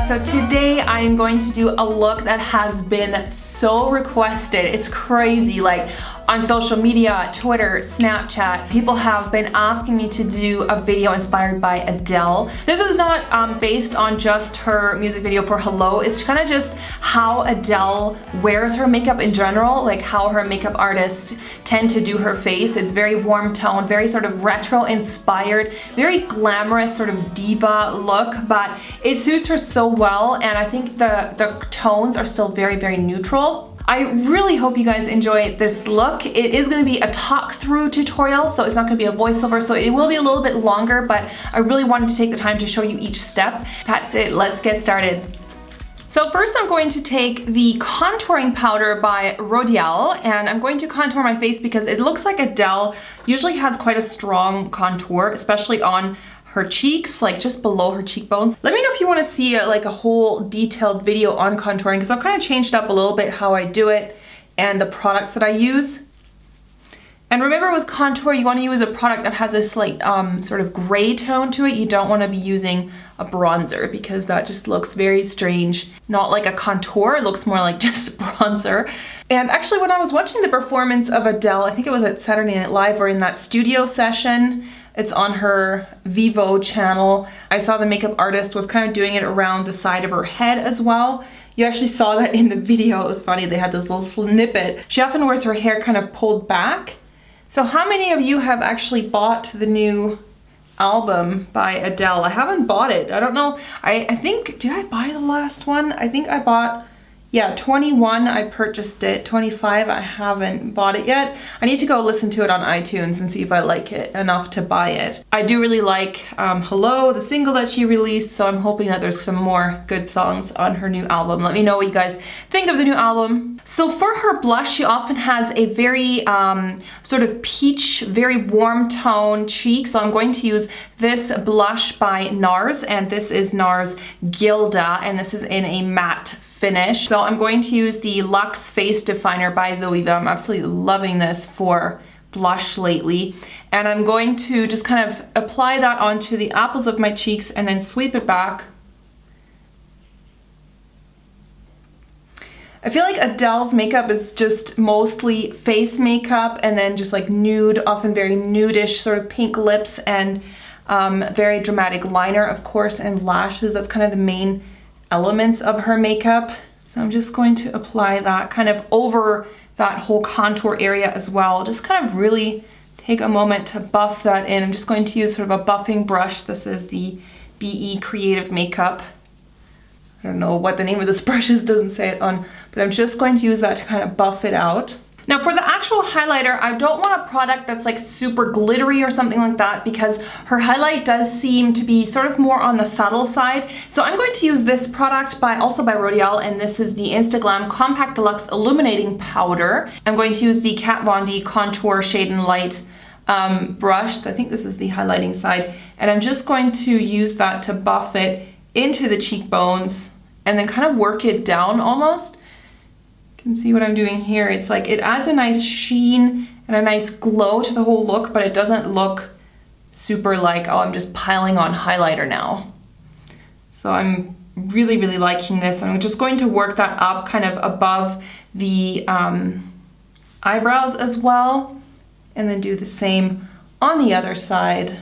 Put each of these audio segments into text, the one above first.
So today I'm going to do a look that has been so requested. It's crazy. Like on social media, Twitter, Snapchat, people have been asking me to do a video inspired by Adele. This is not based on just her music video for Hello. It's kind of just how Adele wears her makeup in general, like how her makeup artists tend to do her face. It's very warm tone, very sort of retro inspired, very glamorous sort of diva look, but it suits her so well, and I think the tones are still very, very neutral. I really hope you guys enjoy this look. It is going to be a talk through tutorial, so it's not going to be a voiceover, so it will be a little bit longer, but I really wanted to take the time to show you each step. That's it, let's get started. So first I'm going to take the contouring powder by Rodial, and I'm going to contour my face because it looks like Adele usually has quite a strong contour, especially on her cheeks, like just below her cheekbones. Let me know if you want to see like a whole detailed video on contouring, because I've kind of changed up a little bit how I do it and the products that I use. And remember, with contour, you want to use a product that has a slight sort of gray tone to it. You don't want to be using a bronzer because that just looks very strange. Not like a contour, it looks more like just a bronzer. And actually, when I was watching the performance of Adele, I think it was at Saturday Night Live or in that studio session, it's on her Vivo channel, I saw the makeup artist was kind of doing it around the side of her head as well. You actually saw that in the video. It was funny, they had this little snippet. She often wears her hair kind of pulled back. So how many of you have actually bought the new album by Adele? I haven't bought it. I don't know. I think, did I buy the last one? I think I bought, yeah, 21 I purchased it, 25 I haven't bought it yet. I need to go listen to it on iTunes and see if I like it enough to buy it. I do really like Hello, the single that she released, so I'm hoping that there's some more good songs on her new album. Let me know what you guys think of the new album. So for her blush, she often has a very sort of peach, very warm tone cheek, so I'm going to use this blush by NARS, and this is NARS Gilda, and this is in a matte finish. So I'm going to use the Luxe Face Definer by Zoeva. I'm absolutely loving this for blush lately. And I'm going to just kind of apply that onto the apples of my cheeks and then sweep it back. I feel like Adele's makeup is just mostly face makeup and then just like nude, often very nudish sort of pink lips and very dramatic liner, of course, and lashes. That's kind of the main elements of her makeup. So I'm just going to apply that kind of over that whole contour area as well. Just kind of really take a moment to buff that in. I'm just going to use sort of a buffing brush. This is the BE Creative Makeup. I don't know what the name of this brush is, doesn't say it on, but I'm just going to use that to kind of buff it out. Now for the actual highlighter, I don't want a product that's like super glittery or something like that, because her highlight does seem to be sort of more on the subtle side. So I'm going to use this product also by Rodial, and this is the Instaglam Compact Deluxe Illuminating Powder. I'm going to use the Kat Von D Contour Shade and Light brush. I think this is the highlighting side. And I'm just going to use that to buff it into the cheekbones and then kind of work it down almost. Can see what I'm doing here. It's like it adds a nice sheen and a nice glow to the whole look, but it doesn't look super like, oh, I'm just piling on highlighter now. So I'm really, really liking this. I'm just going to work that up kind of above the eyebrows as well, and then do the same on the other side.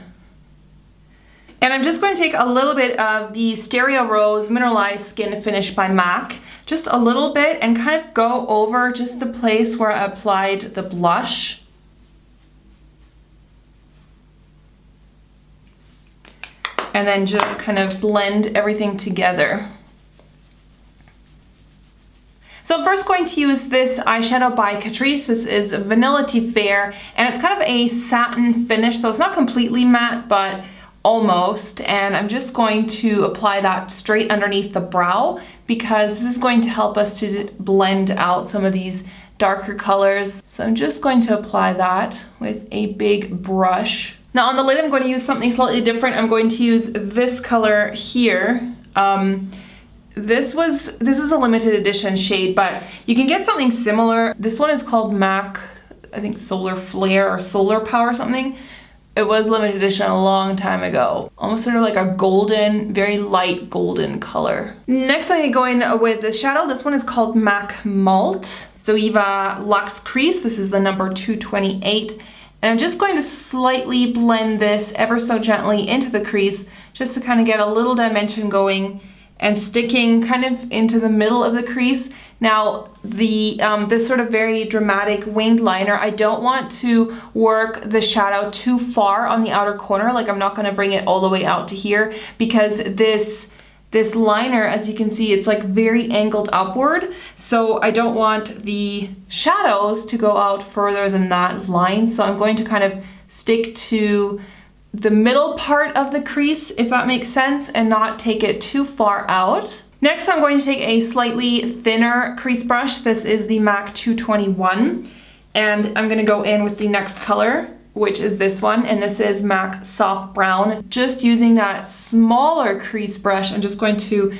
And I'm just going to take a little bit of the Stereo Rose Mineralized Skin Finish by MAC, just a little bit, and kind of go over just the place where I applied the blush. And then just kind of blend everything together. So I'm first going to use this eyeshadow by Catrice. This is Vanillaty Fair, and it's kind of a satin finish, so it's not completely matte, but almost. And I'm just going to apply that straight underneath the brow, because this is going to help us to blend out some of these darker colors. So I'm just going to apply that with a big brush. Now on the lid, I'm going to use something slightly different. I'm going to use this color here. This is a limited edition shade, but you can get something similar. This one is called MAC, I think Solar Flare or Solar Power or something. It was limited edition a long time ago. Almost sort of like a golden, very light golden color. Next I'm going to go in with the shadow. This one is called MAC Malt. Zoeva Luxe Crease. This is the number 228. And I'm just going to slightly blend this ever so gently into the crease just to kind of get a little dimension going and sticking kind of into the middle of the crease. Now, this sort of very dramatic winged liner, I don't want to work the shadow too far on the outer corner. Like, I'm not going to bring it all the way out to here, because this liner, as you can see, it's like very angled upward. So I don't want the shadows to go out further than that line. So I'm going to kind of stick to the middle part of the crease, if that makes sense, and not take it too far out. Next, I'm going to take a slightly thinner crease brush. This is the MAC 221, and I'm going to go in with the next color, which is this one, and this is MAC Soft Brown. Just using that smaller crease brush, I'm just going to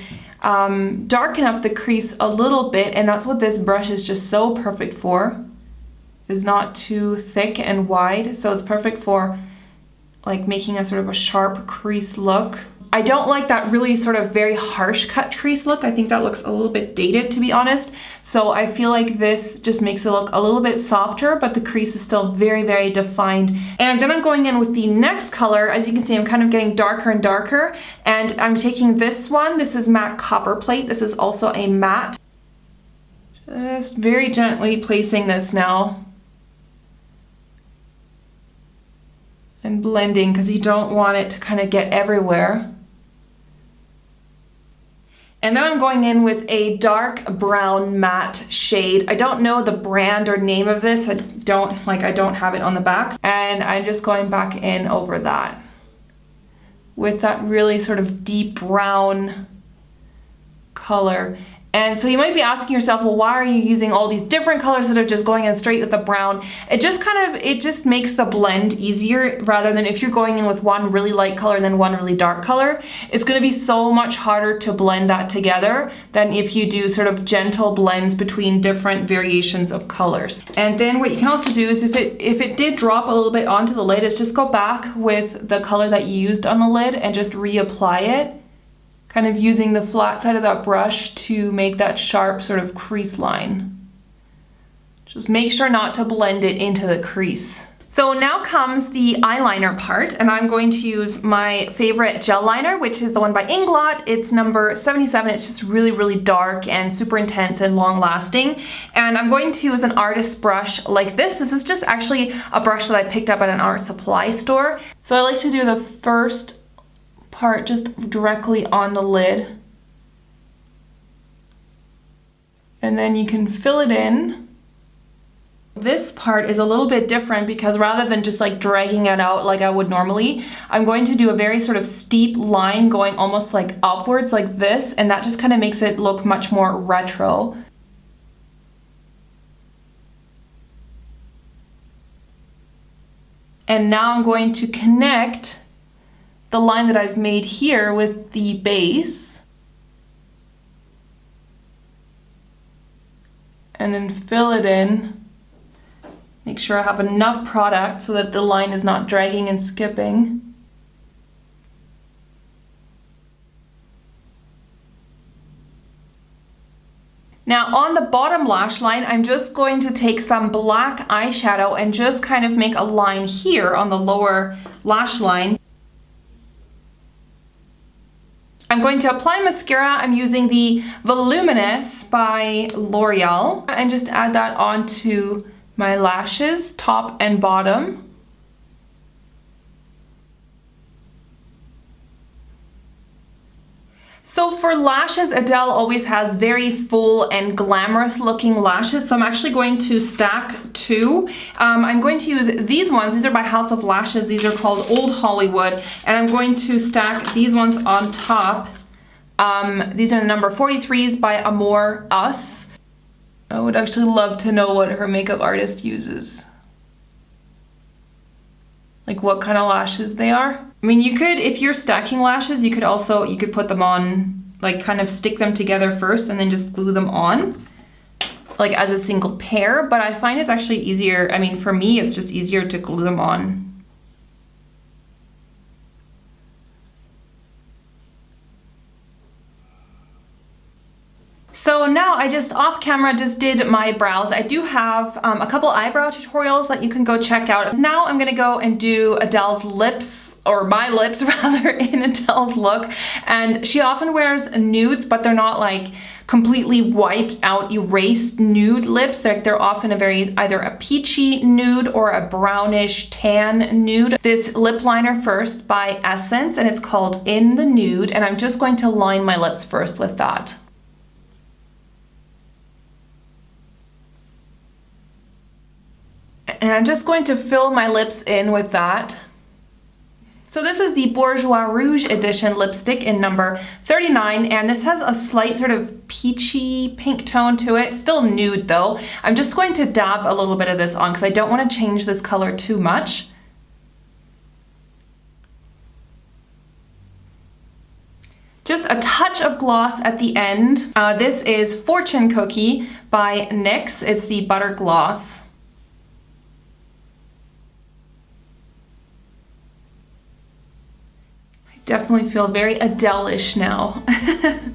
darken up the crease a little bit, and that's what this brush is just so perfect for. It's not too thick and wide, so it's perfect for like making a sort of a sharp crease look. I don't like that really sort of very harsh cut crease look. I think that looks a little bit dated, to be honest. So I feel like this just makes it look a little bit softer, but the crease is still very, very defined. And then I'm going in with the next color. As you can see, I'm kind of getting darker and darker. And I'm taking this one. This is MAC Copper Plate. This is also a matte. Just very gently placing this now. And blending, because you don't want it to kind of get everywhere. And then I'm going in with a dark brown matte shade. I don't know the brand or name of this. I don't have it on the back. And I'm just going back in over that with that really sort of deep brown color. And so you might be asking yourself, well, why are you using all these different colors that are just going in straight with the brown? It just makes the blend easier, rather than if you're going in with one really light color and then one really dark color. It's going to be so much harder to blend that together than if you do sort of gentle blends between different variations of colors. And then what you can also do is if it did drop a little bit onto the lid, is just go back with the color that you used on the lid and just reapply it. Kind of using the flat side of that brush to make that sharp sort of crease line. Just make sure not to blend it into the crease. So now comes the eyeliner part, and I'm going to use my favorite gel liner, which is the one by Inglot. It's number 77. It's just really, really dark and super intense and long lasting. And I'm going to use an artist brush like this. This is just actually a brush that I picked up at an art supply store. So I like to do the first part just directly on the lid, and then you can fill it in. This part is a little bit different because rather than just like dragging it out like I would normally, I'm going to do a very sort of steep line going almost like upwards like this, and that just kind of makes it look much more retro. And now I'm going to connect the line that I've made here with the base, and then fill it in. Make sure I have enough product so that the line is not dragging and skipping. Now on the bottom lash line, I'm just going to take some black eyeshadow and just kind of make a line here on the lower lash line. I'm going to apply mascara. I'm using the Voluminous by L'Oreal, and just add that onto my lashes, top and bottom. So for lashes, Adele always has very full and glamorous looking lashes, so I'm actually going to stack two. I'm going to use these ones. These are by House of Lashes. These are called Old Hollywood, and I'm going to stack these ones on top. These are the number 43s by Amour Us. I would actually love to know what her makeup artist uses. Like what kind of lashes they are. I mean, you could, if you're stacking lashes, you could put them on, like kind of stick them together first and then just glue them on, like as a single pair, but I find it's actually easier. I mean, for me, it's just easier to glue them on. So now I just off camera just did my brows. I do have a couple eyebrow tutorials that you can go check out. Now I'm gonna go and do Adele's lips, or my lips rather, in Adele's look. And she often wears nudes, but they're not like completely wiped out, erased nude lips. They're often either a peachy nude or a brownish tan nude. This lip liner first by Essence, and it's called In the Nude, and I'm just going to line my lips first with that. And I'm just going to fill my lips in with that. So this is the Bourjois Rouge Edition lipstick in number 39, and this has a slight sort of peachy pink tone to it. Still nude though. I'm just going to dab a little bit of this on because I don't want to change this color too much. Just a touch of gloss at the end. This is Fortune Cookie by NYX. It's the Butter Gloss. Definitely feel very Adele-ish now.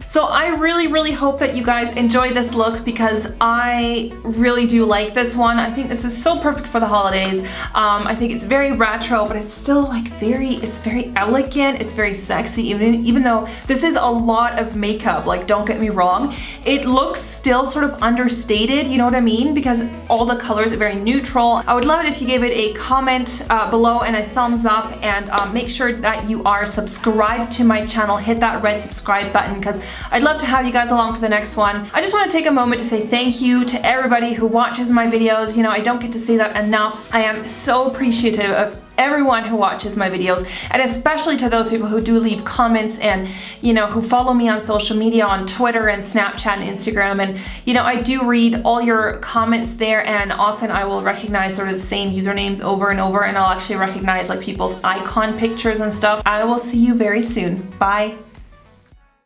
So I really hope that you guys enjoy this look because I really do like this one. I think this is so perfect for the holidays. I think it's very retro, but it's still like it's very elegant, it's very sexy, even though this is a lot of makeup, like don't get me wrong. It looks still sort of understated, you know what I mean? Because all the colors are very neutral. I would love it if you gave it a comment below and a thumbs up, and make sure that you are subscribe to my channel, hit that red subscribe button because I'd love to have you guys along for the next one. I just want to take a moment to say thank you to everybody who watches my videos. You know, I don't get to say that enough. I am so appreciative of everyone who watches my videos, and especially to those people who do leave comments and, you know, who follow me on social media, on Twitter and Snapchat and Instagram. And, you know, I do read all your comments there, and often I will recognize sort of the same usernames over and over, and I'll actually recognize like people's icon pictures and stuff. I will see you very soon. Bye.